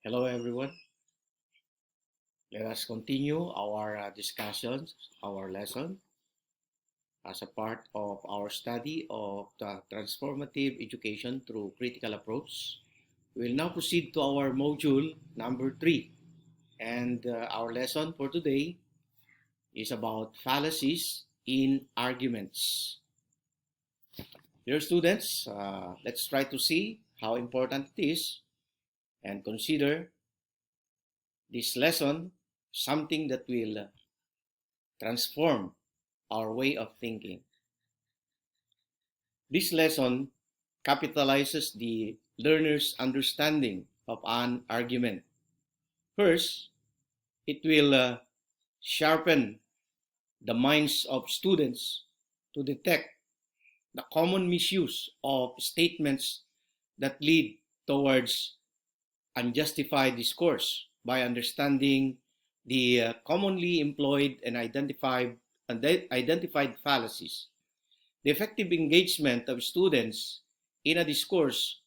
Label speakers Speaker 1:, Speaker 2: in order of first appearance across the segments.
Speaker 1: Hello, everyone. Let us continue our discussions, our lesson as a part of our study of the transformative education through critical approach. We'll now proceed to our module number 3. And our lesson for today is about fallacies in arguments. Dear students, let's try to see how important it is and consider this lesson something that will transform our way of thinking. This lesson capitalizes the learner's understanding of an argument. First, it will sharpen the minds of students to detect the common misuse of statements that lead towards unjustified discourse by understanding the commonly employed and identified fallacies. The effective engagement of students in a discourse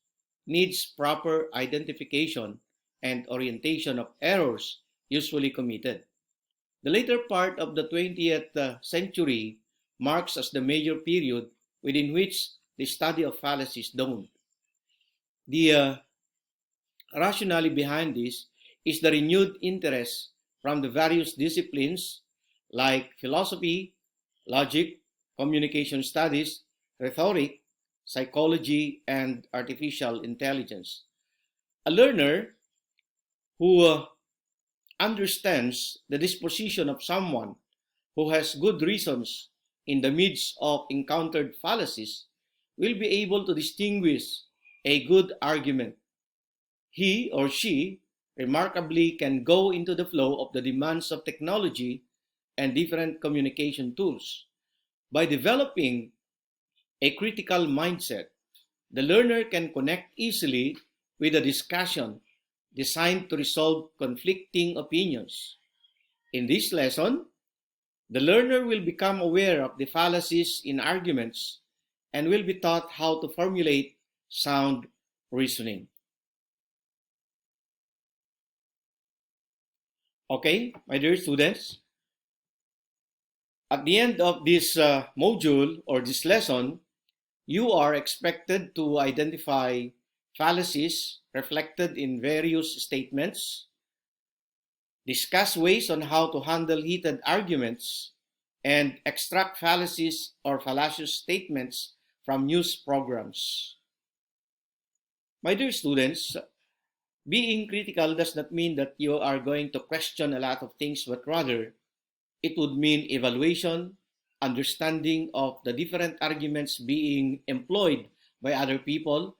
Speaker 1: needs proper identification and orientation of errors usually committed. The later part of the 20th century marks as the major period within which the study of fallacies dawned. The rationale behind this is the renewed interest from the various disciplines like philosophy, logic, communication studies, rhetoric, psychology, and artificial intelligence. A learner who understands the disposition of someone who has good reasons in the midst of encountered fallacies will be able to distinguish a good argument. He or she remarkably can go into the flow of the demands of technology and different communication tools. By developing a critical mindset, the learner can connect easily with a discussion designed to resolve conflicting opinions. In this lesson, the learner will become aware of the fallacies in arguments and will be taught how to formulate sound reasoning. Okay, my dear students, at the end of this module or this lesson, you are expected to identify fallacies reflected in various statements, discuss ways on how to handle heated arguments, and extract fallacies or fallacious statements from news programs. My dear students, being critical does not mean that you are going to question a lot of things, but rather it would mean evaluation, understanding of the different arguments being employed by other people,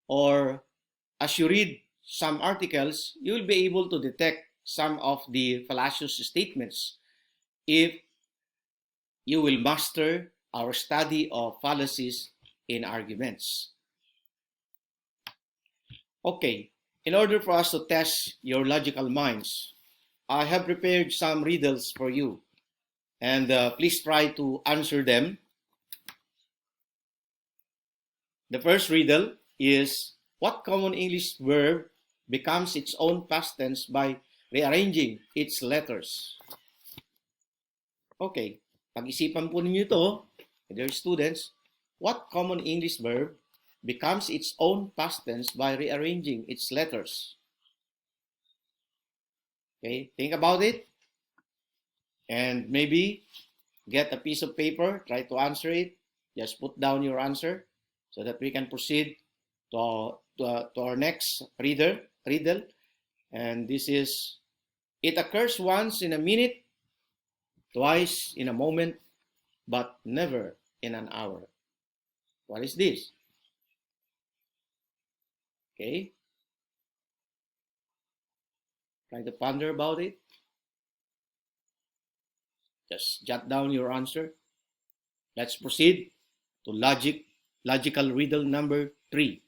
Speaker 1: or as you read some articles, you will be able to detect some of the fallacious statements if you will master our study of fallacies in arguments. Okay, in order for us to test your logical minds, I have prepared some riddles for you, and please try to answer them. The first riddle is, what common English verb becomes its own past tense by rearranging its letters? Okay, pag-isipan po ninyo ito, dear students, what common English verb becomes its own past tense by rearranging its letters? Okay, think about it and maybe get a piece of paper, try to answer it. Just put down your answer so that we can proceed to our next riddle. And this is, it occurs once in a minute, twice in a moment, but never in an hour. What is this? Okay. Try to ponder about it. Just jot down your answer. Let's proceed to logical riddle number 3.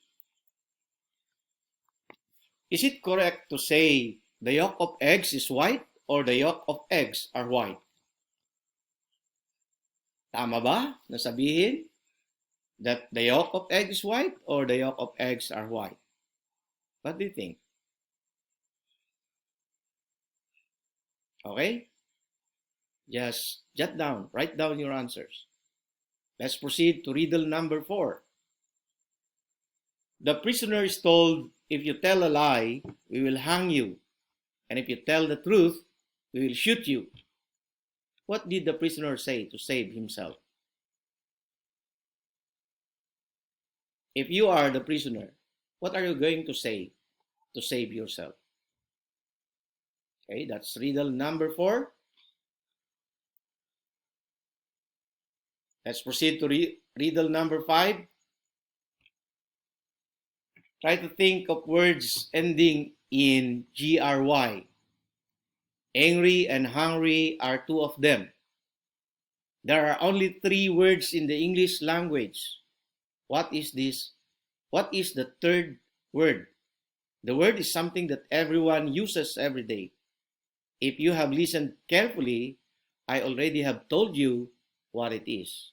Speaker 1: Is it correct to say the yolk of eggs is white or the yolk of eggs are white? Tama ba na sabihin that the yolk of egg is white or the yolk of eggs are white? What do you think? Okay? Just write down your answers. Let's proceed to riddle number 4. The prisoner is told, if you tell a lie, we will hang you. And if you tell the truth, we will shoot you. What did the prisoner say to save himself? If you are the prisoner, what are you going to say to save yourself? Okay, that's riddle number 4. Let's proceed to riddle number 5. Try to think of words ending in GRY. Angry and hungry are 2 of them. There are only 3 words in the English language. What is this? What is the third word? The word is something that everyone uses every day. If you have listened carefully, I already have told you what it is.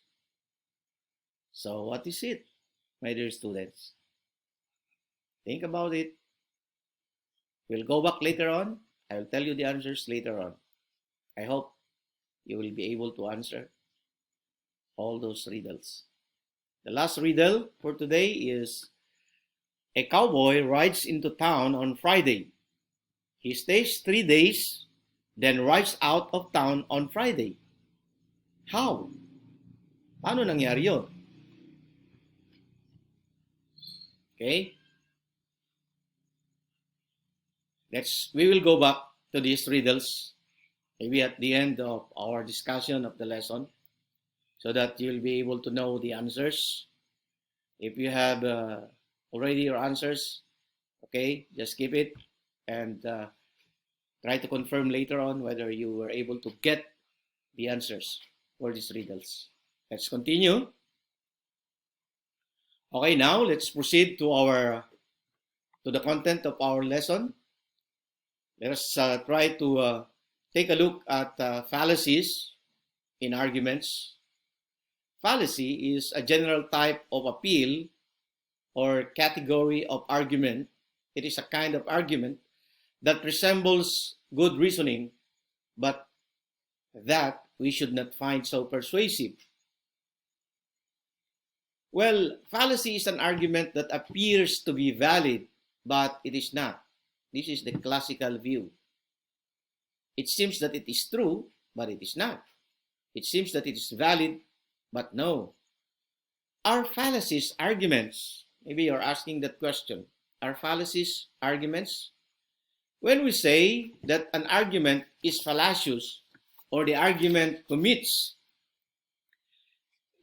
Speaker 1: So what is it, my dear students? Think about it. We'll go back later on. I will tell you the answers later on. I hope you will be able to answer all those riddles. The last riddle for today is, a cowboy rides into town on Friday. He stays 3 days, then rides out of town on Friday. How? Paano nangyari yun? Okay? We will go back to these riddles maybe at the end of our discussion of the lesson so that you'll be able to know the answers. If you have already your answers, okay, just keep it and try to confirm later on whether you were able to get the answers for these riddles. Let's continue. Okay, now let's proceed to the content of our lesson. Let us try to take a look at fallacies in arguments. Fallacy is a general type of appeal or category of argument. It is a kind of argument that resembles good reasoning, but that we should not find so persuasive. Well, fallacy is an argument that appears to be valid, but it is not. This is the classical view. It seems that it is true, but it is not. It seems that it is valid, but no. Are fallacies arguments? Maybe you're asking that question. Are fallacies arguments? When we say that an argument is fallacious or the argument commits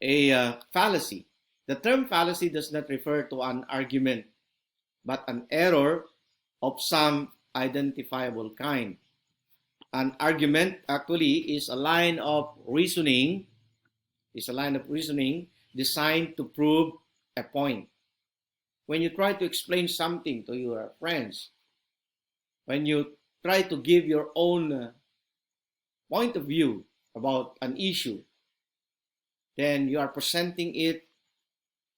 Speaker 1: a fallacy, the term fallacy does not refer to an argument, but an error of some identifiable kind. An argument actually is a line of reasoning, designed to prove a point. When you try to explain something to your friends, when you try to give your own point of view about an issue, then you are presenting it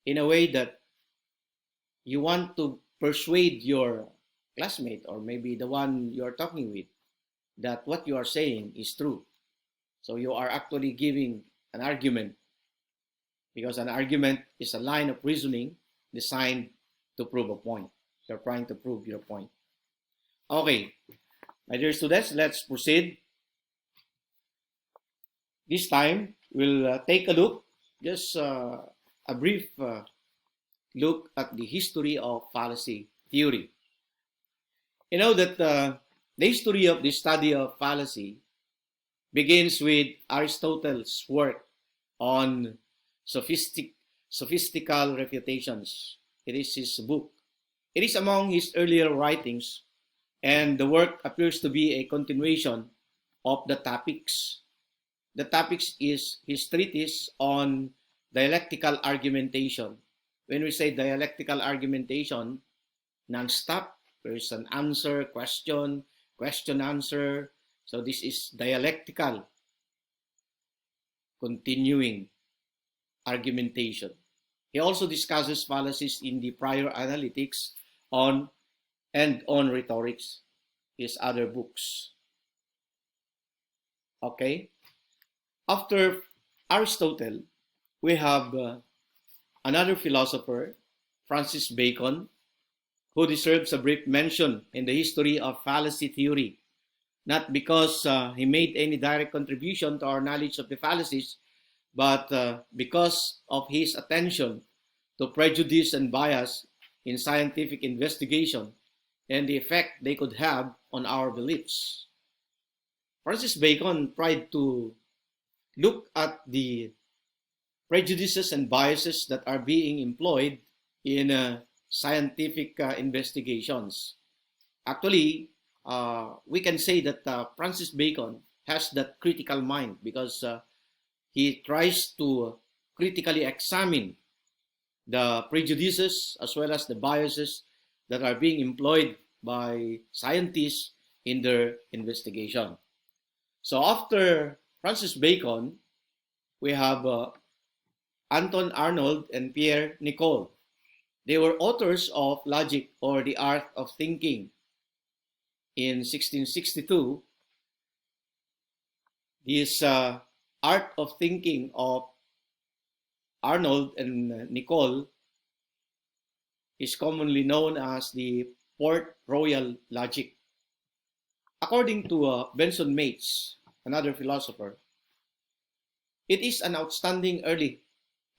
Speaker 1: in a way that you want to persuade your classmate or maybe the one you are talking with that what you are saying is true. So you are actually giving an argument, because an argument is a line of reasoning designed to prove a point. You're trying to prove your point. Okay, my dear students, let's proceed. This time, we'll take a look, just a brief look at the history of fallacy theory. You know that the history of the study of fallacy begins with Aristotle's work on sophistical refutations. It is his book. It is among his earlier writings, and the work appears to be a continuation of the topics. The topics is his treatise on dialectical argumentation. When we say dialectical argumentation, non-stop, there is an answer, question, answer. So this is dialectical, continuing argumentation. He also discusses fallacies in the prior analytics on rhetorics, his other books. Okay? After Aristotle, we have another philosopher, Francis Bacon, who deserves a brief mention in the history of fallacy theory, not because he made any direct contribution to our knowledge of the fallacies, but because of his attention to prejudice and bias in scientific investigation and the effect they could have on our beliefs. Francis Bacon tried to look at the prejudices and biases that are being employed in scientific investigations. Actually, we can say that Francis Bacon has that critical mind because he tries to critically examine the prejudices as well as the biases that are being employed by scientists in their investigation. So after Francis Bacon, we have Anton Arnold and Pierre Nicole. They were authors of Logic or the Art of Thinking. In 1662, this Art of Thinking of Arnold and Nicole is commonly known as the Port Royal Logic. According to Benson Mates, another philosopher, it is an outstanding early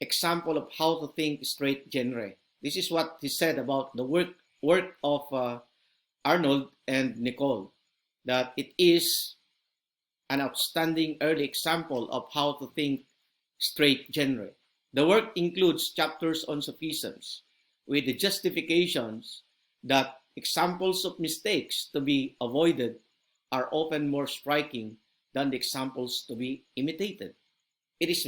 Speaker 1: example of how to think straight genre. This is what he said about the work of Arnold and Nicole, that it is an outstanding early example of how to think straight genre. The work includes chapters on sophisms, with the justifications that examples of mistakes to be avoided are often more striking than the examples to be imitated. It is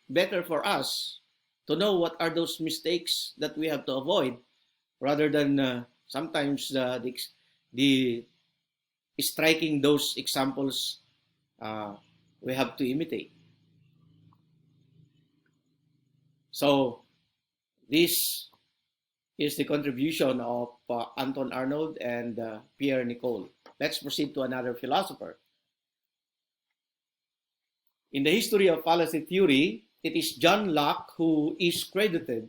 Speaker 1: better for us to know what are those mistakes that we have to avoid rather than sometimes the striking those examples we have to imitate. So this is the contribution of Anton Arnold and Pierre Nicole. Let's proceed to another philosopher. In the history of fallacy theory, it is John Locke who is credited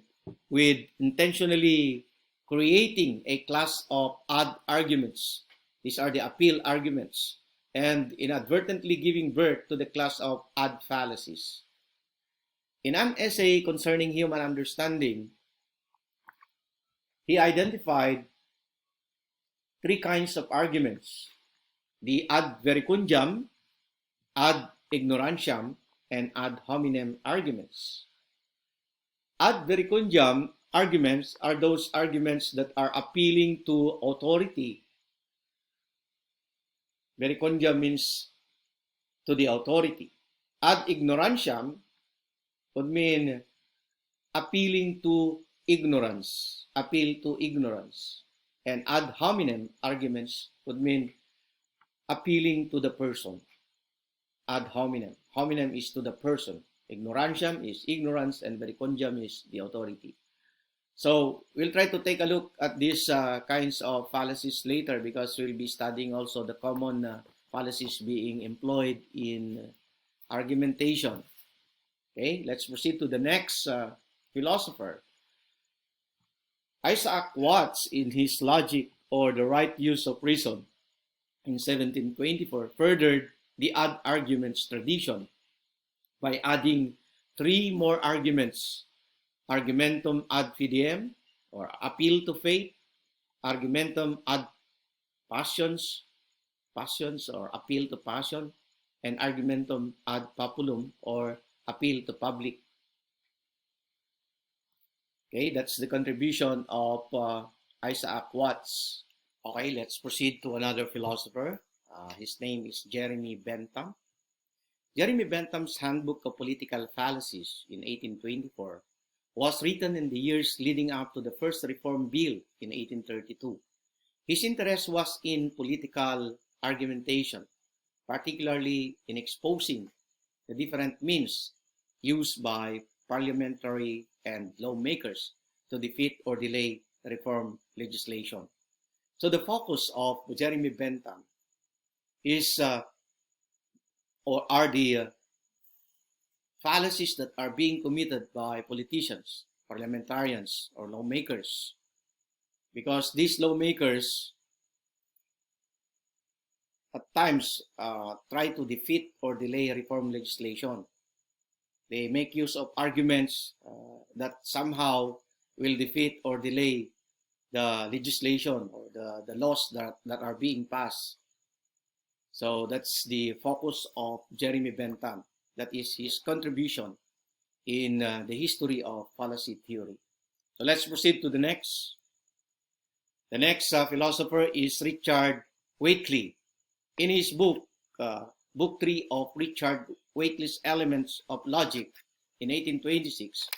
Speaker 1: with intentionally creating a class of odd arguments. These are the appeal arguments, and inadvertently giving birth to the class of odd fallacies. In an essay concerning human understanding, he identified three kinds of arguments: the ad verecundiam, ad ignorantiam, and ad hominem arguments. Ad verecundiam arguments are those arguments that are appealing to authority. Verecundiam means to the authority. Ad ignorantiam would mean appealing to ignorance, appeal to ignorance. And ad hominem arguments would mean appealing to the person. Ad hominem. Hominem is to the person. Ignorantiam is ignorance, and verecundiam is the authority. So we'll try to take a look at these kinds of fallacies later, because we'll be studying also the common fallacies being employed in argumentation. Okay, let's proceed to the next philosopher. Isaac Watts, in his Logic or the Right Use of Reason in 1724, furthered the odd arguments tradition by adding three more arguments: argumentum ad fidem, or appeal to faith; argumentum ad passions, passions or appeal to passion; and argumentum ad populum, or appeal to public. Okay, that's the contribution of Isaac Watts. Okay, let's proceed to another philosopher. His name is Jeremy Bentham. Jeremy Bentham's Handbook of Political Fallacies in 1824 was written in the years leading up to the first Reform Bill in 1832. His interest was in political argumentation, particularly in exposing the different means used by parliamentary and lawmakers to defeat or delay reform legislation. So the focus of Jeremy Bentham is or are the fallacies that are being committed by politicians, parliamentarians, or lawmakers. Because these lawmakers at times try to defeat or delay reform legislation. They make use of arguments that somehow will defeat or delay the legislation or the laws that are being passed. So that's the focus of Jeremy Bentham. That is his contribution in the history of fallacy theory. So let's proceed to the next. The next philosopher is Richard Whately. In his book, Book 3 of Richard Whately's Elements of Logic in 1826,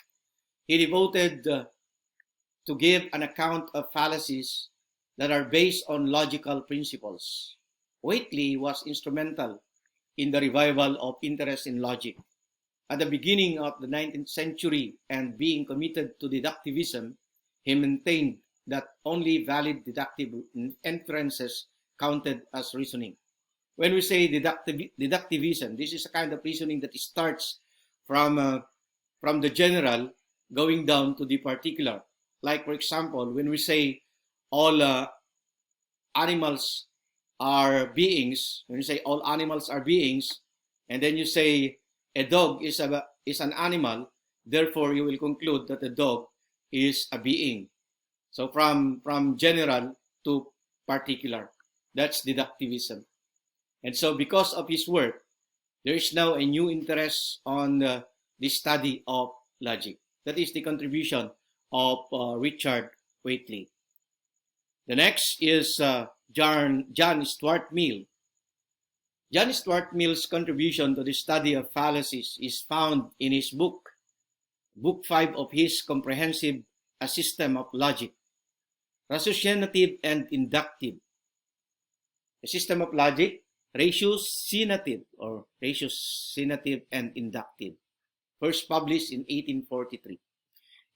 Speaker 1: he devoted to give an account of fallacies that are based on logical principles. Whately was instrumental in the revival of interest in logic. At the beginning of the 19th century and being committed to deductivism, he maintained that only valid deductive inferences counted as reasoning. When we say deductivism, this is a kind of reasoning that starts from the general going down to the particular. Like, for example, when we say all animals are beings, when you say all animals are beings, and then you say a dog is an animal, therefore you will conclude that a dog is a being. So from general to particular, that's deductivism. And so because of his work, there is now a new interest on the study of logic. That is the contribution of Richard Whately. The next is John Stuart Mill. John Stuart Mill's contribution to the study of fallacies is found in his book 5 of his comprehensive A System of Logic, Ratiocenative and Inductive. A System of Logic, Ratiocenative and Inductive, first published in 1843.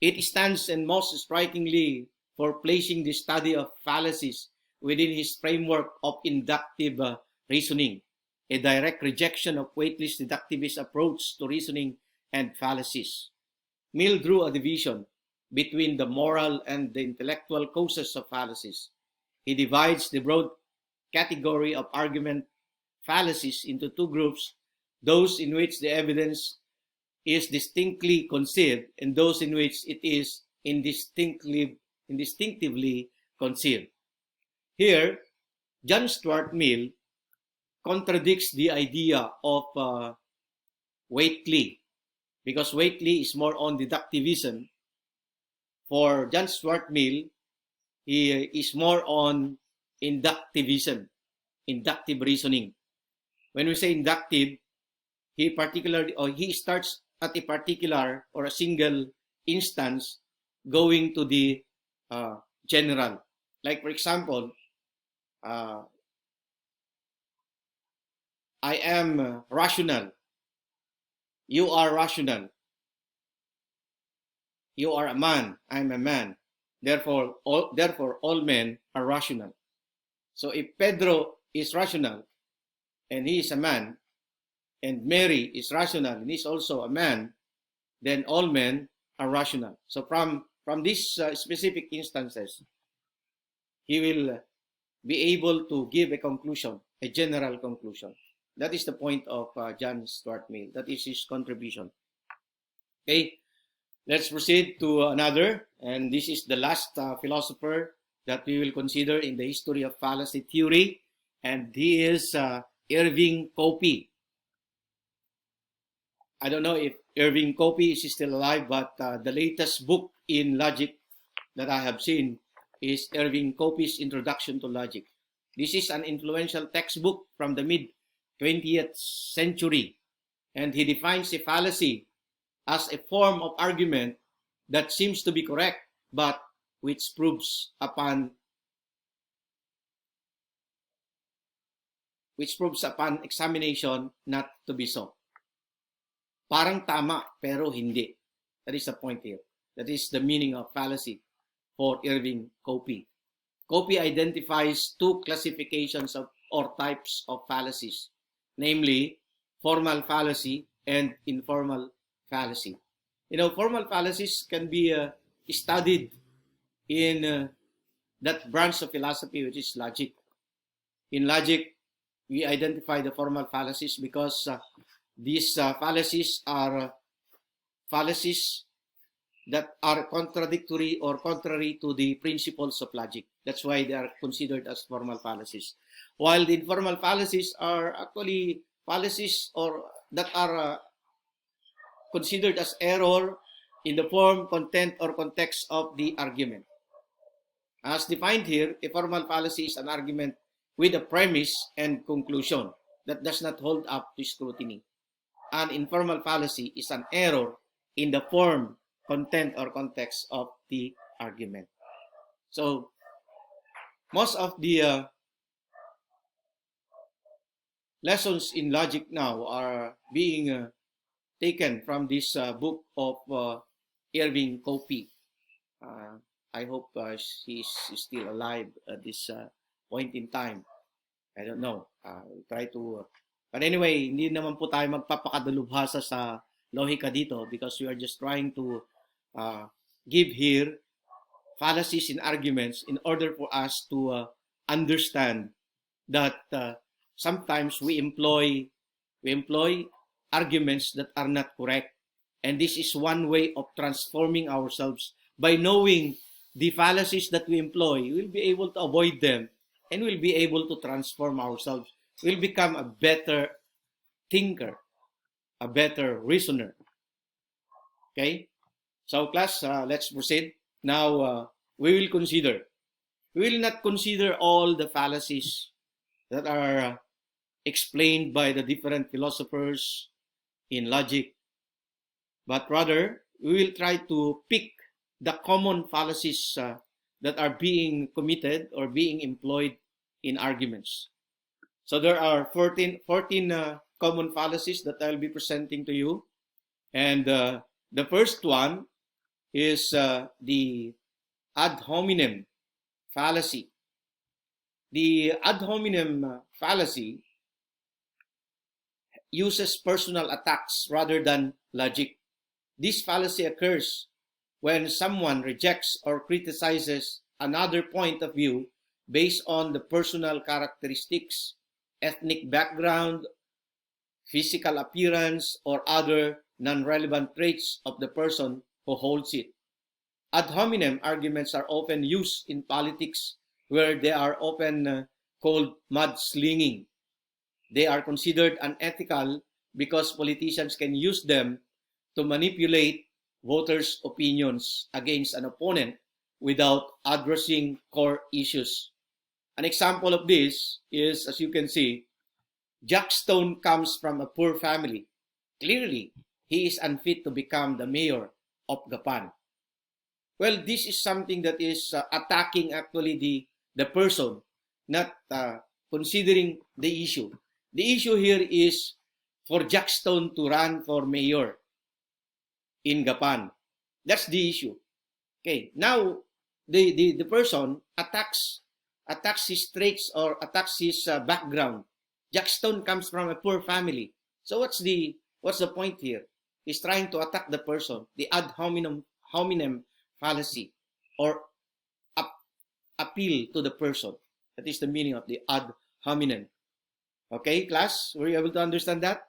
Speaker 1: It stands and most strikingly for placing the study of fallacies within his framework of inductive reasoning, a direct rejection of Whately's deductivist approach to reasoning and fallacies. Mill drew a division between the moral and the intellectual causes of fallacies. He divides the broad category of argument fallacies into two groups, those in which the evidence is distinctly conceived and those in which it is indistinctively conceived. Here, John Stuart Mill contradicts the idea of Whately, because Whately is more on deductivism. For John Stuart Mill, he is more on inductivism, inductive reasoning. When we say inductive, he starts at a particular or a single instance going to the general. Like, for example, I am rational. You are rational. You are a man. I am a man. Therefore, all men are rational. So if Pedro is rational and he is a man, and Mary is rational and he is also a man, then all men are rational. So from these specific instances, he will be able to give a conclusion, a general conclusion. That is the point of John Stuart Mill. That is his contribution. Okay, let's proceed to another, and this is the last philosopher that we will consider in the history of fallacy theory, and he is Irving Kopi. I don't know if Irving Kopi is still alive, but the latest book in logic that I have seen is Irving Kopi's Introduction to Logic. This is an influential textbook from the mid-20th century, and he defines a fallacy as a form of argument that seems to be correct, but which proves upon examination not to be so. Parang tama, pero hindi. That is the point here. That is the meaning of fallacy for Irving Kopi. Kopi identifies two classifications of or types of fallacies, namely formal fallacy and informal fallacy. Formal fallacies can be studied in that branch of philosophy, which is logic. In logic, we identify the formal fallacies because these fallacies are fallacies that are contradictory or contrary to the principles of logic. That's why they are considered as formal fallacies. While the informal fallacies are actually fallacies or that are considered as error in the form, content, or context of the argument. As defined here, a formal fallacy is an argument with a premise and conclusion that does not hold up to scrutiny. An informal fallacy is an error in the form, content, or context of the argument. So, most of the lessons in logic now are being taken from this book of Irving Kopi. I hope she's still alive at this point in time. I don't know. We'll try to... but anyway, hindi naman po tayo magpapakadalubhasa sa lohika dito because we are just trying to give here fallacies in arguments in order for us to understand that sometimes we employ arguments that are not correct. And this is one way of transforming ourselves. By knowing the fallacies that we employ, we'll be able to avoid them and we'll be able to transform ourselves. We'll become a better thinker, a better reasoner. Okay? So class, let's proceed. Now, we will not consider all the fallacies that are explained by the different philosophers in logic, but rather we will try to pick the common fallacies that are being committed or being employed in arguments. So there are 14 common fallacies that I'll be presenting to you. And the first one is the ad hominem fallacy. The ad hominem fallacy uses personal attacks rather than logic. This fallacy occurs when someone rejects or criticizes another point of view based on the personal characteristics, ethnic background, physical appearance, or other non-relevant traits of the person who holds it. Ad hominem arguments are often used in politics where they are often called mudslinging. They are considered unethical because politicians can use them to manipulate voters' opinions against an opponent without addressing core issues. An example of this is, as you can see, Jack Stone comes from a poor family. Clearly, he is unfit to become the mayor of Gapan. Well, this is something that is attacking actually the person, not considering the issue. The issue here is for Jack Stone to run for mayor in Gapan. That's the issue. Okay, now the person attacks his traits or attacks his background. Jack Stone comes from a poor family. So what's the point here? He's trying to attack the person, the ad hominem fallacy, or appeal to the person. That is the meaning of the ad hominem. Okay, class? Were you able to understand that?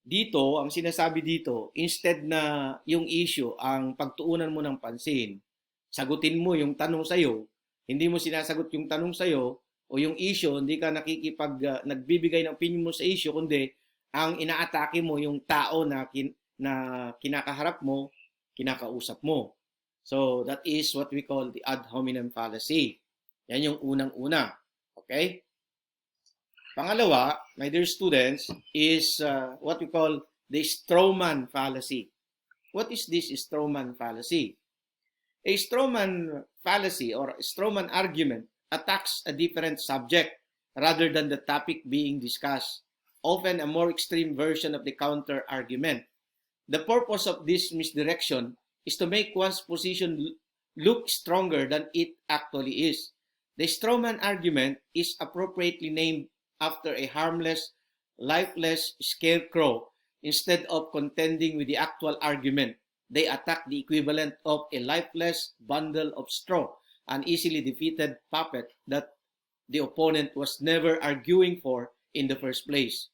Speaker 1: Dito, ang sinasabi dito, instead na yung issue ang pagtuunan mo ng pansin, sagutin mo yung tanong sa'yo, hindi mo sinasagot yung tanong sa'yo, o yung issue, hindi ka nagbibigay ng opinion mo sa issue, kundi ang inaatake mo yung tao na kinakaharap mo, kinakausap mo. So, that is what we call the ad hominem fallacy. Yan yung unang-una. Okay? Pangalawa, my dear students, is what we call the Strowman fallacy. What is this Strowman fallacy? A Strowman fallacy or a Strowman argument attacks a different subject rather than the topic being discussed, often a more extreme version of the counter-argument. The purpose of this misdirection is to make one's position look stronger than it actually is. The Strowman argument is appropriately named after a harmless lifeless scarecrow, instead of contending with the actual argument, they attack the equivalent of a lifeless bundle of straw, an easily defeated puppet that the opponent was never arguing for in the first place.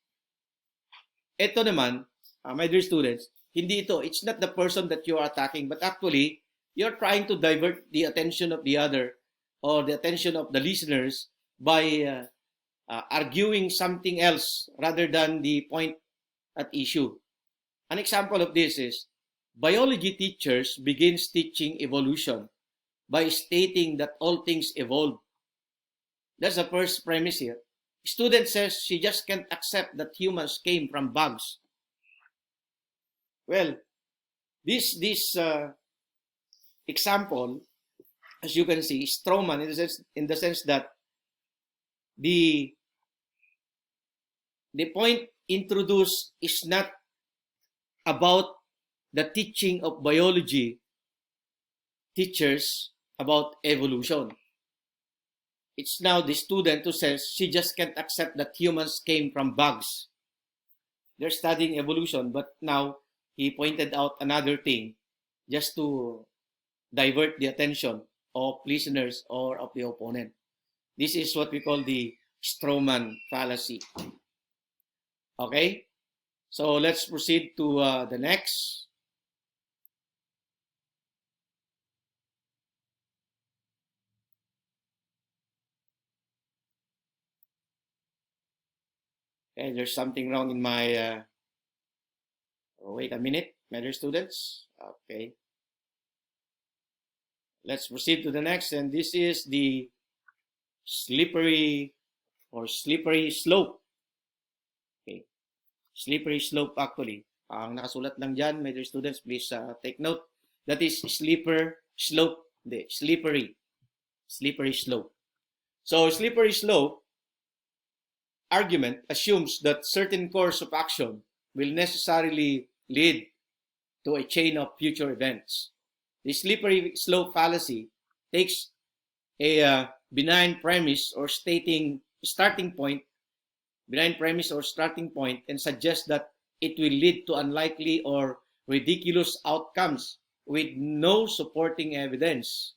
Speaker 1: Ito naman, my dear students, hindi ito, it's not the person that you are attacking, but actually, you're trying to divert the attention of the other or the attention of the listeners by arguing something else rather than the point at issue. An example of this is, biology teachers begins teaching evolution by stating that all things evolve. That's the first premise here. Student says she just can't accept that humans came from bugs. Well, this example, as you can see, Strowman in the sense that the point introduced is not about the teaching of biology teachers about evolution. It's now the student who says she just can't accept that humans came from bugs. They're studying evolution, but now he pointed out another thing just to divert the attention of listeners or of the opponent. This is what we call the Strowman fallacy. Okay? So let's proceed to the next. Okay, there's something wrong in my... wait a minute, my dear students. Okay. Let's proceed to the next, and this is the slippery slope. Okay. Slippery slope actually. Ang nakasulat lang dyan, my dear students, please take note. That is slippery slope. Slippery slope. So slippery slope argument assumes that certain course of action will necessarily lead to a chain of future events. The slippery slope fallacy takes a benign premise or starting point, and suggests that it will lead to unlikely or ridiculous outcomes with no supporting evidence.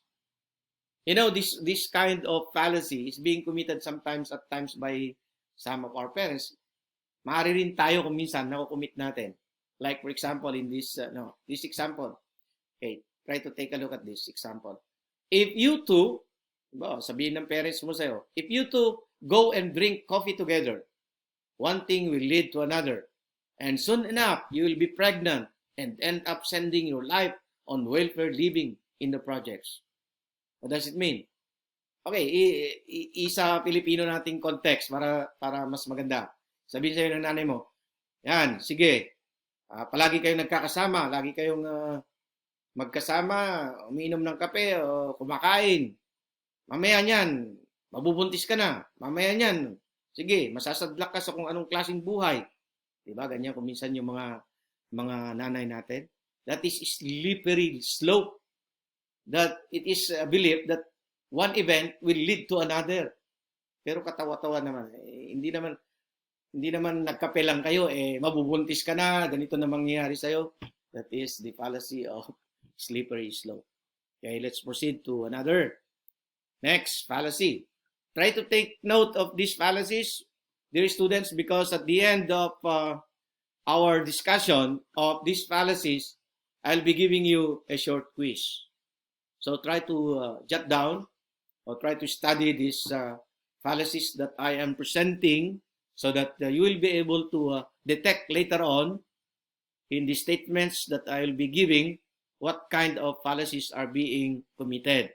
Speaker 1: You know, this kind of fallacy is being committed at times by some of our parents. Maaari rin tayo kung minsan nakukumit natin. Like for example, in this example. Okay, try to take a look at this example. If you two, sabihin ng parents mo sa'yo, if you two go and drink coffee together, one thing will lead to another. And soon enough, you will be pregnant and end up sending your life on welfare living in the projects. What does it mean? Okay, isa Pilipino nating context para mas maganda. Sabihin sa'yo ng nanay mo, yan, sige, palagi kayong nagkakasama, lagi kayong magkasama, umiinom ng kape o kumakain. Mamaya niyan, mabubuntis ka na. Mamaya niyan, sige, masasadlak ka sa kung anong klaseng buhay. Diba? Ganyan kung minsan yung mga nanay natin. That is slippery slope. That it is believed that one event will lead to another. Pero katawa-tawa naman. Hindi naman nagkape lang kayo, mabubuntis ka na, ganito na mangyayari sa'yo. That is the fallacy of slippery slope. Okay, let's proceed to another. Next, fallacy. Try to take note of these fallacies, dear students, because at the end of our discussion of these fallacies, I'll be giving you a short quiz. So try to jot down or try to study these fallacies that I am presenting so that you will be able to detect later on in the statements that I will be giving what kind of fallacies are being committed.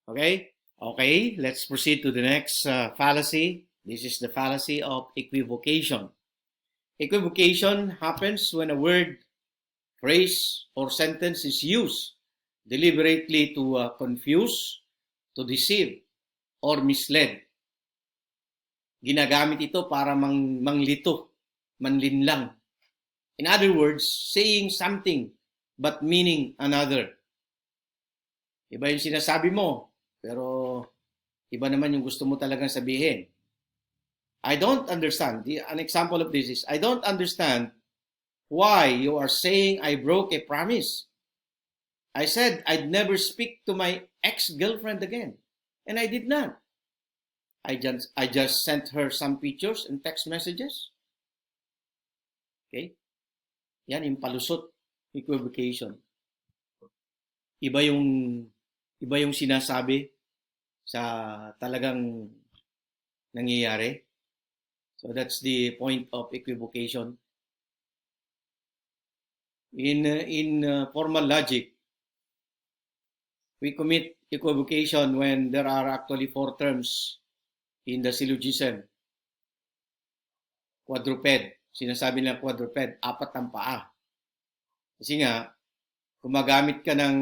Speaker 1: Okay? Okay, let's proceed to the next fallacy. This is the fallacy of equivocation. Equivocation happens when a word, phrase, or sentence is used deliberately to confuse, to deceive, or mislead. Ginagamit ito para manglito, manlinlang. In other words, saying something but meaning another. Iba yung sinasabi mo, pero iba naman yung gusto mo talagang sabihin. I don't understand. An example of this is, I don't understand why you are saying I broke a promise. I said I'd never speak to my ex-girlfriend again. And I did not. I just sent her some pictures and text messages. Okay? Yan yung palusot, equivocation. Iba yung sinasabi sa talagang nangyayari. So that's the point of equivocation. In formal logic, we commit equivocation when there are actually 4 terms in the syllogism. Quadruped. Sinasabi nilang quadruped, 4 ang paa. Kasi nga, gumagamit ka ng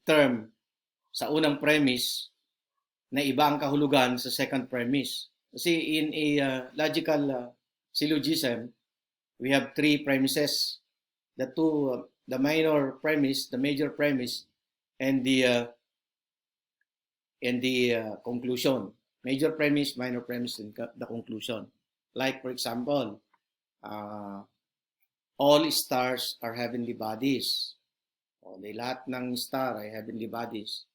Speaker 1: term sa unang premise na iba ang kahulugan sa second premise. Kasi in a logical syllogism, we have 3 premises. The minor premise, the major premise, and the conclusion. Major premise, minor premise, and the conclusion. Like, for example, all stars are heavenly bodies. Lahat ng star ay heavenly bodies.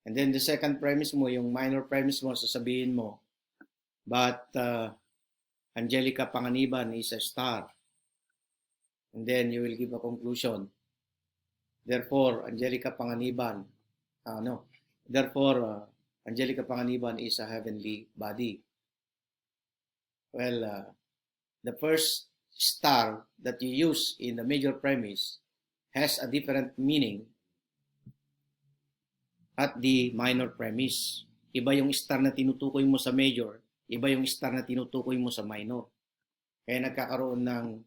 Speaker 1: And then the second premise mo, yung minor premise mo, sasabihin mo, but Angelica Panganiban is a star. And then you will give a conclusion. Therefore, Angelica Panganiban is a heavenly body. Well, the first star that you use in the major premise has a different meaning at the minor premise. Iba yung star na tinutukoy mo sa major, iba yung star na tinutukoy mo sa minor. Kaya nagkakaroon ng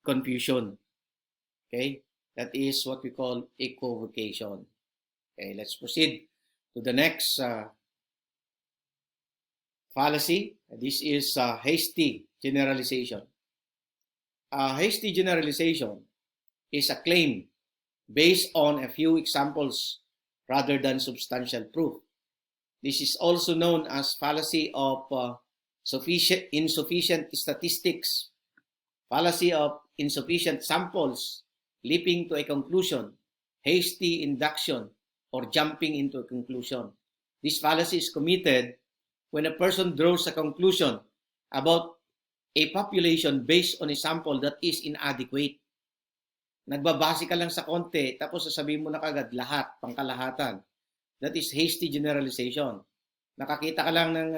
Speaker 1: confusion. Okay? That is what we call equivocation. Okay, let's proceed to the next fallacy. This is hasty generalization. Hasty generalization is a claim based on a few examples rather than substantial proof. This is also known as fallacy of insufficient statistics, fallacy of insufficient samples, leaping to a conclusion, hasty induction, or jumping into a conclusion. This fallacy is committed when a person draws a conclusion about a population based on a sample that is inadequate. Nagbabase ka lang sa konti, tapos sasabihin mo na kagad lahat, pangkalahatan. That is hasty generalization. Nakakita ka lang ng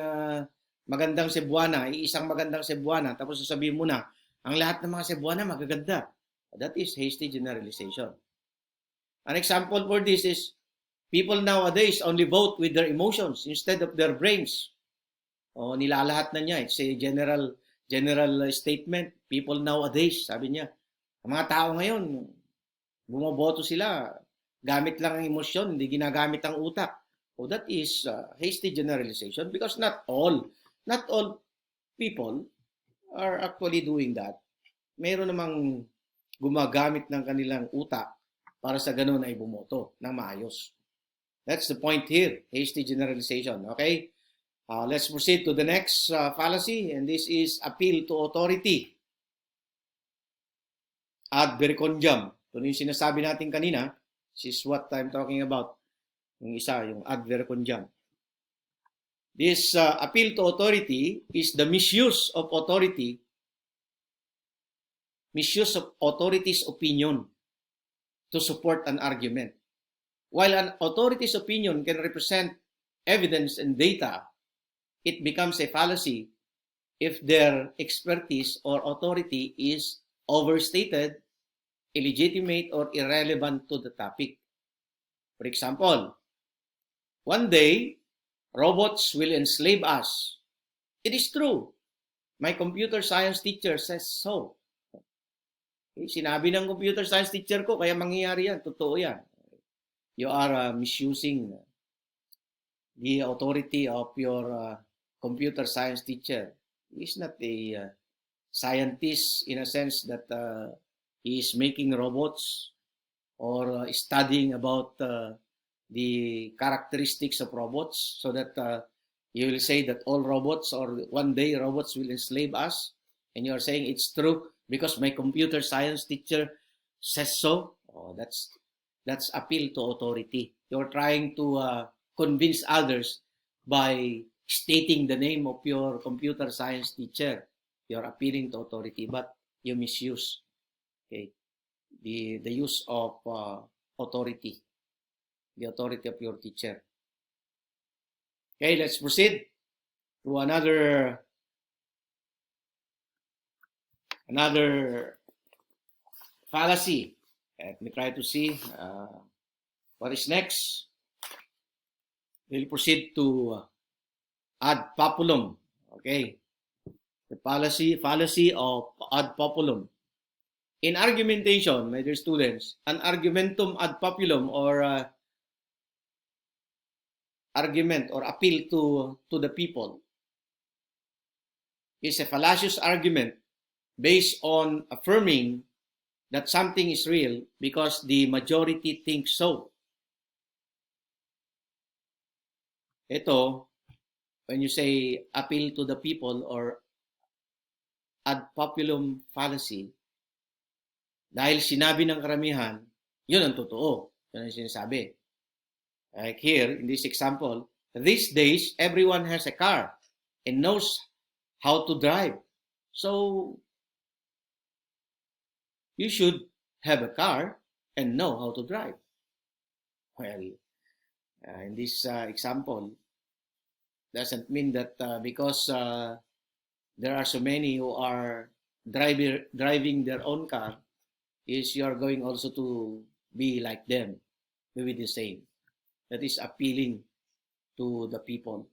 Speaker 1: magandang Cebuana, isang magandang Cebuana, tapos sasabihin mo na, ang lahat ng mga Cebuana magaganda. That is hasty generalization. An example for this is, people nowadays only vote with their emotions instead of their brains. Nilalahat na niya. It's a general statement. People nowadays, sabi niya, ang mga tao ngayon, bumoboto sila, gamit lang ang emosyon, hindi ginagamit ang utak. That is hasty generalization because not all people are actually doing that. Meron namang gumagamit ng kanilang utak para sa ganun ay bumoto ng maayos. That's the point here, hasty generalization. Okay? Let's proceed to the next fallacy, and this is appeal to authority. Ad verecundiam. Ito yung sinasabi natin kanina. This is what I'm talking about. Yung isa, yung ad verecundiam. This appeal to authority is the misuse of authority's opinion to support an argument. While an authority's opinion can represent evidence and data, it becomes a fallacy if their expertise or authority is overstated, illegitimate, or irrelevant to the topic. For example, one day, robots will enslave us. It is true. My computer science teacher says so. Sinabi ng computer science teacher ko, kaya mangyayari yan. Totoo yan. You are misusing the authority of your computer science teacher. He is not a scientist in a sense that he is making robots or studying about the characteristics of robots so that You will say that all robots, or one day robots will enslave us, and you are saying it's true because my computer science teacher says so. Oh, that's appeal to authority. You're trying to convince others by stating the name of your computer science teacher. You're appealing to authority, but you misuse, okay, the use of authority, the authority of your teacher. Okay, let's proceed to another fallacy. Let me try to see what is next. We'll proceed to ad populum. Okay, the fallacy of ad populum. In argumentation, my dear students, an argumentum ad populum, or argument or appeal to the people, is a fallacious argument based on affirming that something is real because the majority thinks so. Ito, when you say appeal to the people or ad populum fallacy, dahil sinabi ng karamihan, yun ang totoo. Yun ang sinasabi. Like here, in this example, these days, everyone has a car and knows how to drive. So, you should have a car and know how to drive. Well, in this example, doesn't mean that because there are so many who are driving their own car, is you are going also to be like them, maybe the same. That is appealing to the people.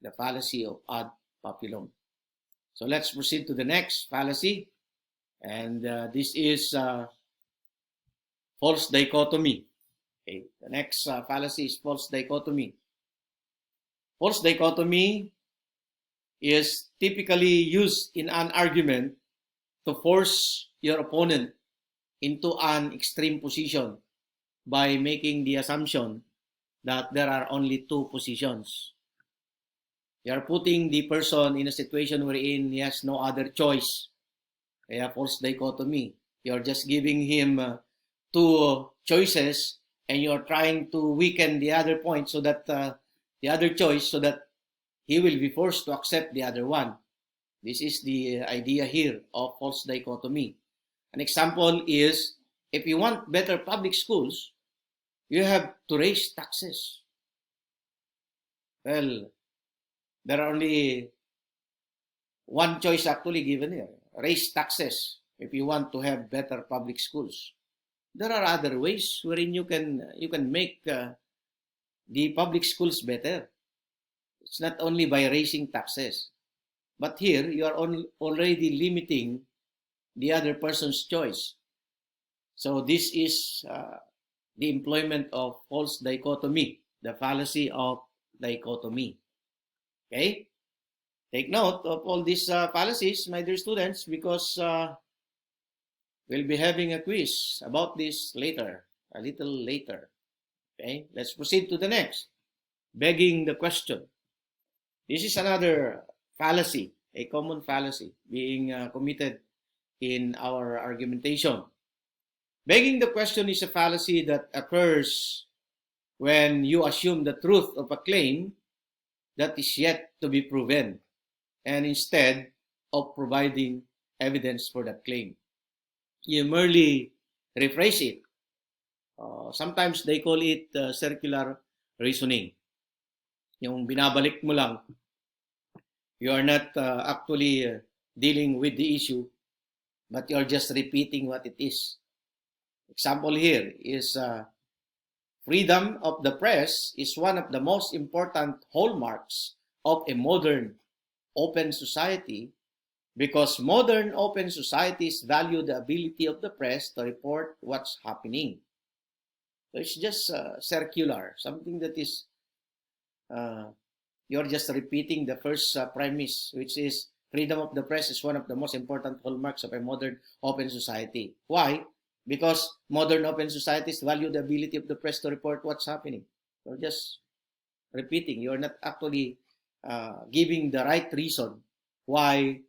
Speaker 1: The fallacy of ad populum. So let's proceed to the next fallacy. And this is false dichotomy. Okay. The next fallacy is false dichotomy. False dichotomy is typically used in an argument to force your opponent into an extreme position by making the assumption that there are only two positions. You are putting the person in a situation wherein he has no other choice. Kaya false dichotomy. You're just giving him two choices, and you're trying to weaken the other point so that the other choice, so that he will be forced to accept the other one. This is the idea here of false dichotomy. An example is, if you want better public schools, you have to raise taxes. Well, there are only one choice actually given here. Raise taxes if you want to have better public schools. There are other ways wherein you can make the public schools better. It's not only by raising taxes. But here, you are already limiting the other person's choice. So this is the employment of false dichotomy, the fallacy of dichotomy. Okay? Take note of all these fallacies, my dear students, because we'll be having a quiz about this later, a little later. Okay? Let's proceed to the next. Begging the question. This is another fallacy, a common fallacy being committed in our argumentation. Begging the question is a fallacy that occurs when you assume the truth of a claim that is yet to be proven, and instead of providing evidence for that claim, you merely rephrase it. Sometimes they call it circular reasoning. Yung binabalik mo lang, you are not actually dealing with the issue, but you are just repeating what it is. Example here is freedom of the press is one of the most important hallmarks of a modern open society, because modern open societies value the ability of the press to report what's happening. So it's just circular, something that is you're just repeating the first premise, which is freedom of the press is one of the most important hallmarks of a modern open society. Why? Because modern open societies value the ability of the press to report what's happening. You're just repeating. You are not actually giving the right reason why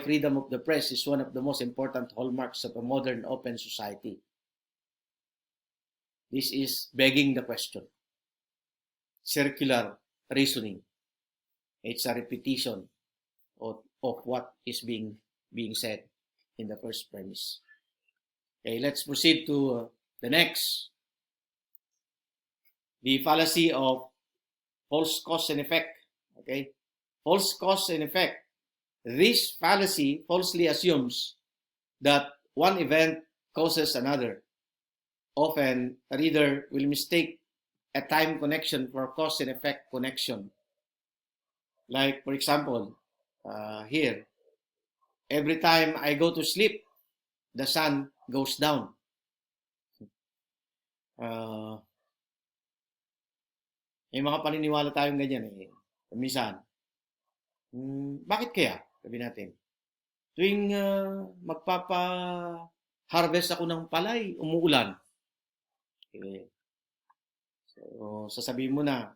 Speaker 1: freedom of the press is one of the most important hallmarks of a modern open society. This is begging the question. Circular reasoning. It's a repetition of what is being said in the first premise. Okay, let's proceed to the next. The fallacy of false cause and effect. Okay, false cause and effect. This fallacy falsely assumes that one event causes another. Often, a reader will mistake a time connection for cause and effect connection. Like, for example, here, every time I go to sleep, the sun goes down. May mga paniniwala tayong ganyan eh. Minsan, bakit kaya? Sabi natin, tuwing magpapa-harvest ako ng palay, umuulan. Okay. So, sasabihin mo na,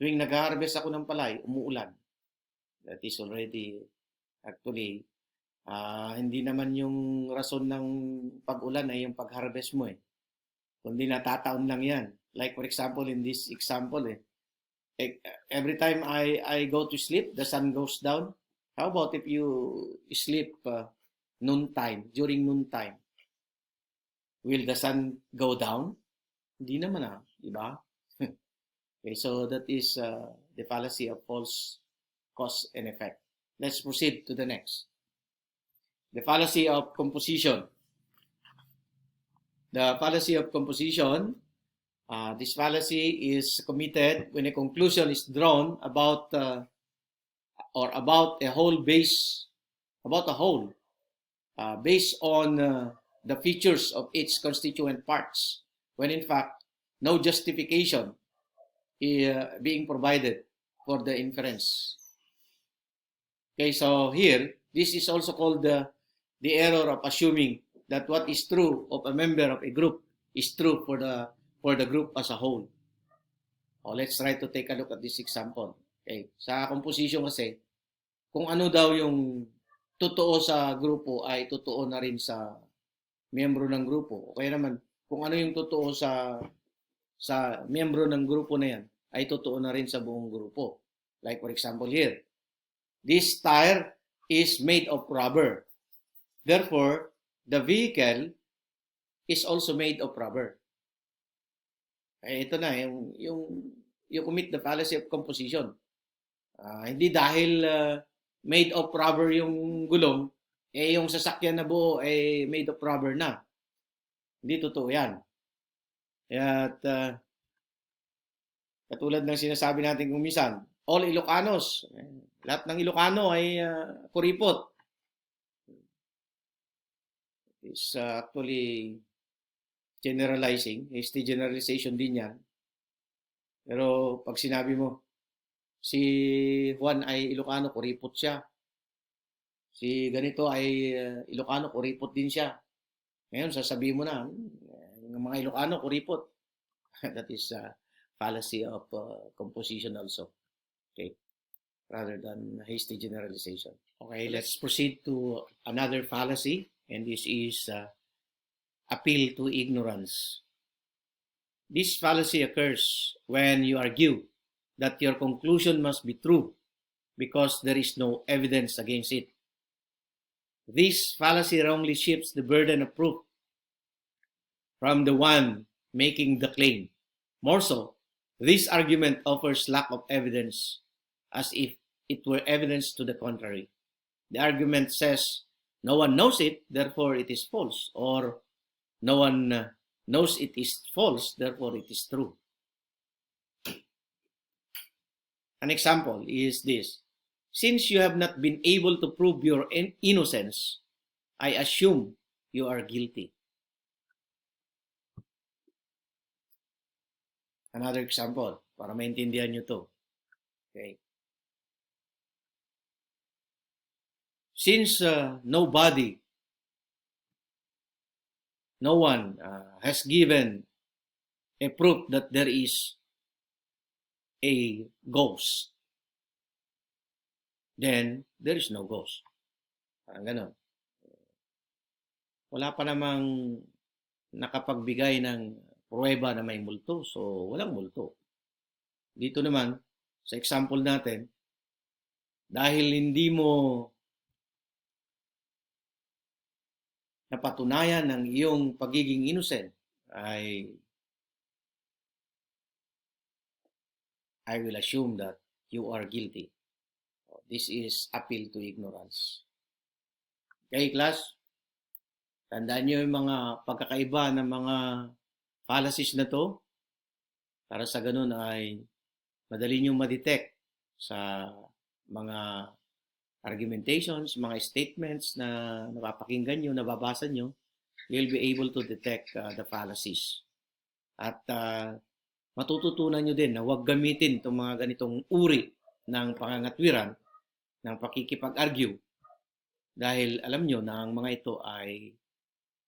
Speaker 1: tuwing nag-harvest ako ng palay, umuulan. That is already, actually, hindi naman yung rason ng pag-ulan ay yung pag-harvest mo eh. Kundi natataon lang yan. Like for example, in this example, every time I go to sleep, the sun goes down. How about if you sleep noontime, during noontime? Will the sun go down? Hindi naman di ba? Okay, so that is the fallacy of false cause and effect. Let's proceed to the next. The fallacy of composition. The fallacy of composition, this fallacy is committed when a conclusion is drawn about a whole based on the features of its constituent parts, when in fact no justification is being provided for the inference. Okay, so here, this is also called the error of assuming that what is true of a member of a group is true for the group as a whole. Let's try to take a look at this example. Okay, sa composition kasi, kung ano daw yung totoo sa grupo ay totoo na rin sa miyembro ng grupo. O kaya naman, kung ano yung totoo sa miyembro ng grupo na yan ay totoo na rin sa buong grupo. Like for example here, this tire is made of rubber. Therefore, the vehicle is also made of rubber. Ito na, you commit the fallacy of composition. Hindi dahil made of rubber yung gulong, yung sasakyan na buo ay made of rubber na. Hindi totoo yan. At katulad ng sinasabi natin kung minsan, all Ilocanos, lahat ng Ilocano ay kuripot. Is actually generalizing, hasty generalization din yan. Pero pag sinabi mo, si Juan ay Ilocano, kuripot siya. Si ganito ay Ilocano, kuripot din siya. Ngayon, sasabihin mo na, ng mga Ilocano, kuripot. That is fallacy of composition also. Okay? Rather than hasty generalization. Okay, let's proceed to another fallacy. And this is appeal to ignorance. This fallacy occurs when you argue that your conclusion must be true because there is no evidence against it. This fallacy wrongly shifts the burden of proof from the one making the claim. More so, this argument offers lack of evidence as if it were evidence to the contrary. The argument says, no one knows it, therefore it is false. Or no one knows it is false, therefore it is true. An example is this. Since you have not been able to prove your innocence, I assume you are guilty. Another example, para maintindihan nyo to. Okay. Since no one has given a proof that there is a ghost, then there is no ghost. Parang ganon. Wala pa namang nakapagbigay ng pruweba na may multo, so walang multo. Dito naman, sa example natin, dahil hindi mo napatunayan ng iyong pagiging innocent, I will assume that you are guilty. This is appeal to ignorance. Okay, class? Tandaan nyo yung mga pagkakaiba ng mga fallacies na to para sa ganun ay madali nyo ma-detect sa mga argumentations, mga statements na napapakinggan nyo, nababasa nyo, you'll be able to detect the fallacies. At matututunan nyo din na huwag gamitin itong mga ganitong uri ng pangangatwiran, ng pakikipag-argue, dahil alam nyo na ang mga ito ay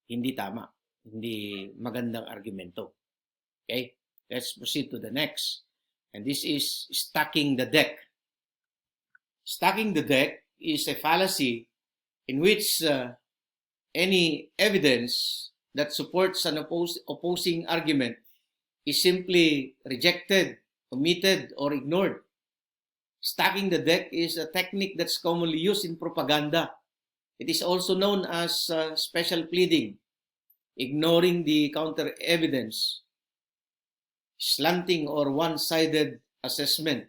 Speaker 1: hindi tama, hindi magandang argumento. Okay, let's proceed to the next. And this is stacking the deck. Stacking the deck is a fallacy in which any evidence that supports an opposing argument is simply rejected, omitted, or ignored. Stacking the deck is a technique that's commonly used in propaganda. It is also known as special pleading, ignoring the counter evidence, slanting or one-sided assessment.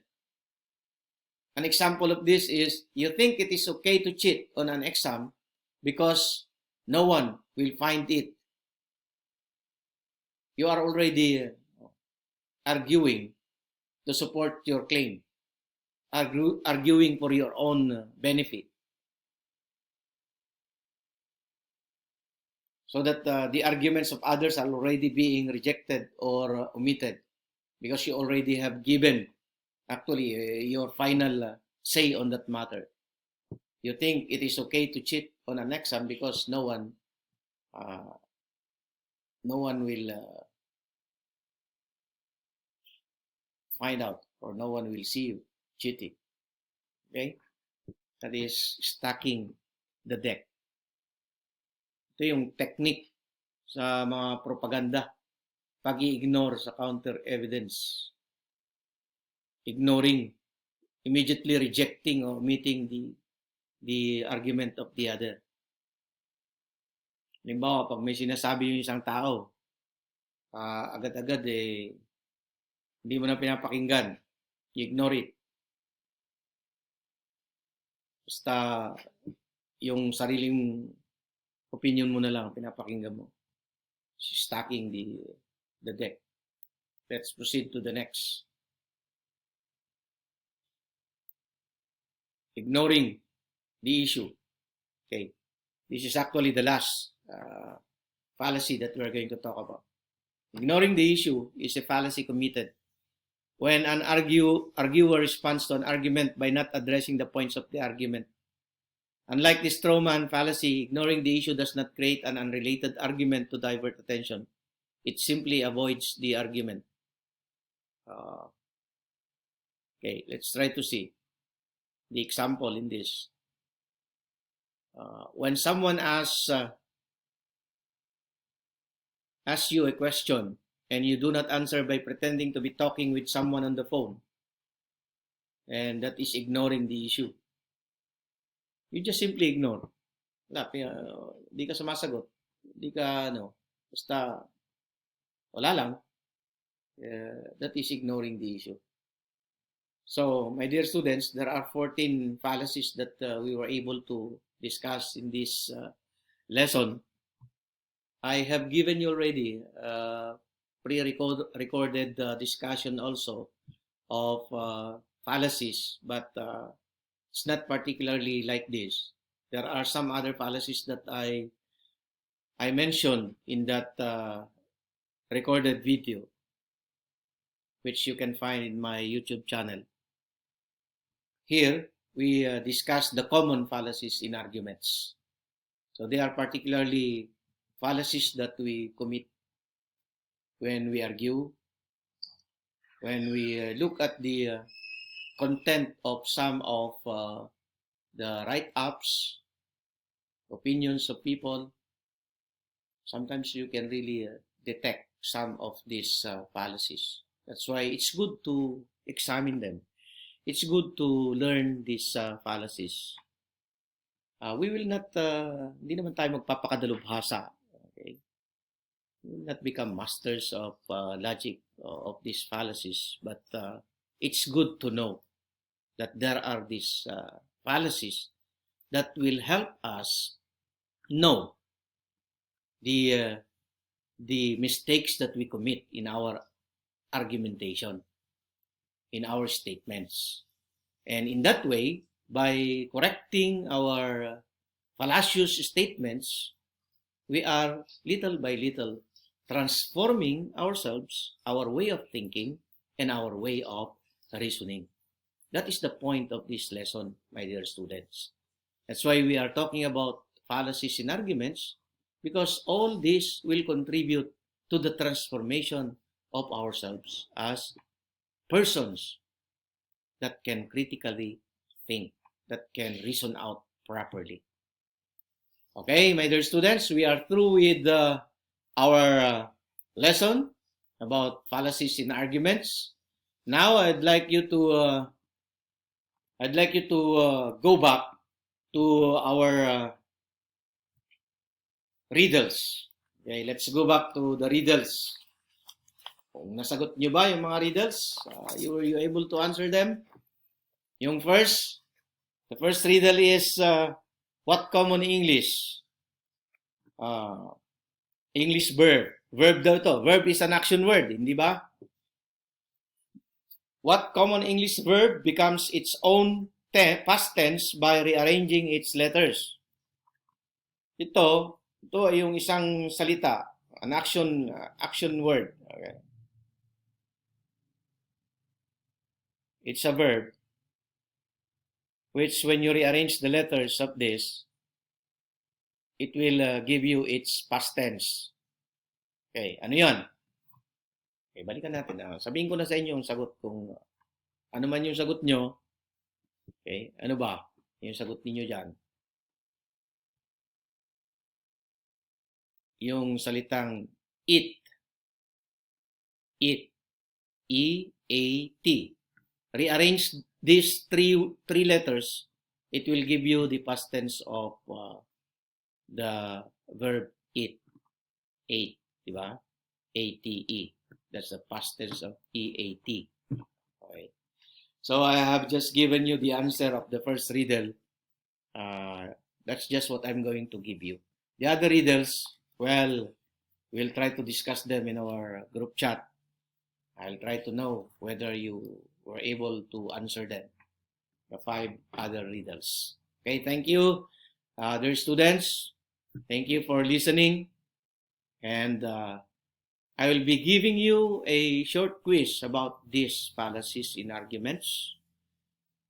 Speaker 1: An example of this is, you think it is okay to cheat on an exam because no one will find it. You are already arguing to support your claim, arguing for your own benefit, so that the arguments of others are already being rejected or omitted because you already have given actually your final say on that matter. You think it is okay to cheat on an exam because no one will find out, or no one will see you cheating. Okay? That is stacking the deck. Ito yung technique sa mga propaganda. Pag-i-ignore sa counter evidence. Ignoring, immediately rejecting or omitting the argument of the other. Halimbawa, pag may sinasabi yung isang tao, agad-agad hindi mo na pinapakinggan. You ignore it. Basta yung sariling opinion mo na lang pinapakinggan mo. Stacking the deck. Let's proceed to the next. Ignoring the issue. Okay. This is actually the last fallacy that we're going to talk about. Ignoring the issue is a fallacy committed when an arguer responds to an argument by not addressing the points of the argument. Unlike the Strowman fallacy, ignoring the issue does not create an unrelated argument to divert attention. It simply avoids the argument. Okay, let's try to see the example in this. When someone asks you a question and you do not answer by pretending to be talking with someone on the phone, and that is ignoring the issue. You just simply ignore. Di ka sumasagot. Di ka, basta wala lang. That is ignoring the issue. So, my dear students, there are 14 fallacies that we were able to discuss in this lesson. I have given you already pre-recorded discussion also of fallacies, but it's not particularly like this. There are some other fallacies that I mentioned in that recorded video, which you can find in my YouTube channel. Here, we discuss the common fallacies in arguments. So they are particularly fallacies that we commit when we argue. when we look at the content of some of the write-ups, opinions of people, sometimes you can really detect some of these fallacies. That's why it's good to examine them. It's good to learn these fallacies. We will not, hindi naman tayo magpapakadalubhasa. Okay? We will not become masters of logic of these fallacies, but it's good to know that there are these fallacies that will help us know the mistakes that we commit in our argumentation, in our statements. And in that way, by correcting our fallacious statements, we are little by little transforming ourselves, our way of thinking, and our way of reasoning. That is the point of this lesson, my dear students. That's why we are talking about fallacies in arguments, because all this will contribute to the transformation of ourselves as persons that can critically think, that can reason out properly. Okay, my dear students, we are through with our lesson about fallacies in arguments. Now, I'd like you to go back to our riddles. Okay, let's go back to the riddles. Kung nasagot nyo ba yung mga riddles, were you able to answer them? Yung the first riddle is, what common English? English verb. Verb daw to. Verb is an action word, hindi ba? What common English verb becomes its own past tense by rearranging its letters? Ito ay yung isang salita, an action word. Okay. It's a verb which, when you rearrange the letters of this, it will give you its past tense. Okay, ano yan? Okay, balikan natin. Sabihin ko na sa inyo yung sagot kung ano man yung sagot nyo. Okay, ano ba yung sagot niyo dyan? Yung salitang eat. Eat. E-A-T. Rearrange these three letters, it will give you the past tense of the verb eat. Ate, di ba? A-T-E. That's the past tense of E-A-T. Okay. So I have just given you the answer of the first riddle. That's just what I'm going to give you. The other riddles, well, we'll try to discuss them in our group chat. I'll try to know whether you were able to answer them, the 5 other riddles. Okay, thank you, dear students. Thank you for listening. And I will be giving you a short quiz about these fallacies in arguments.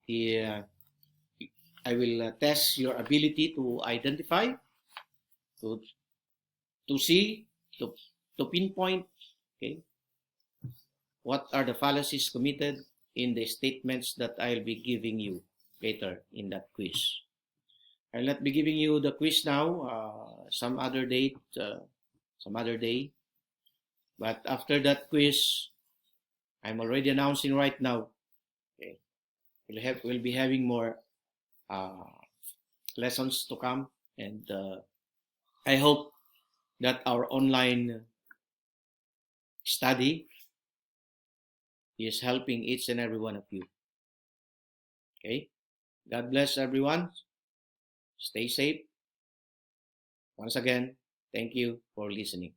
Speaker 1: I will test your ability to identify, to see, to pinpoint, okay, what are the fallacies committed in the statements that I'll be giving you later in that quiz. I'll not be giving you the quiz now, some other day. But after that quiz, I'm already announcing right now. Okay, we'll be having more lessons to come, and I hope that our online study is helping each and every one of you. Okay? God bless everyone. Stay safe. Once again, thank you for listening.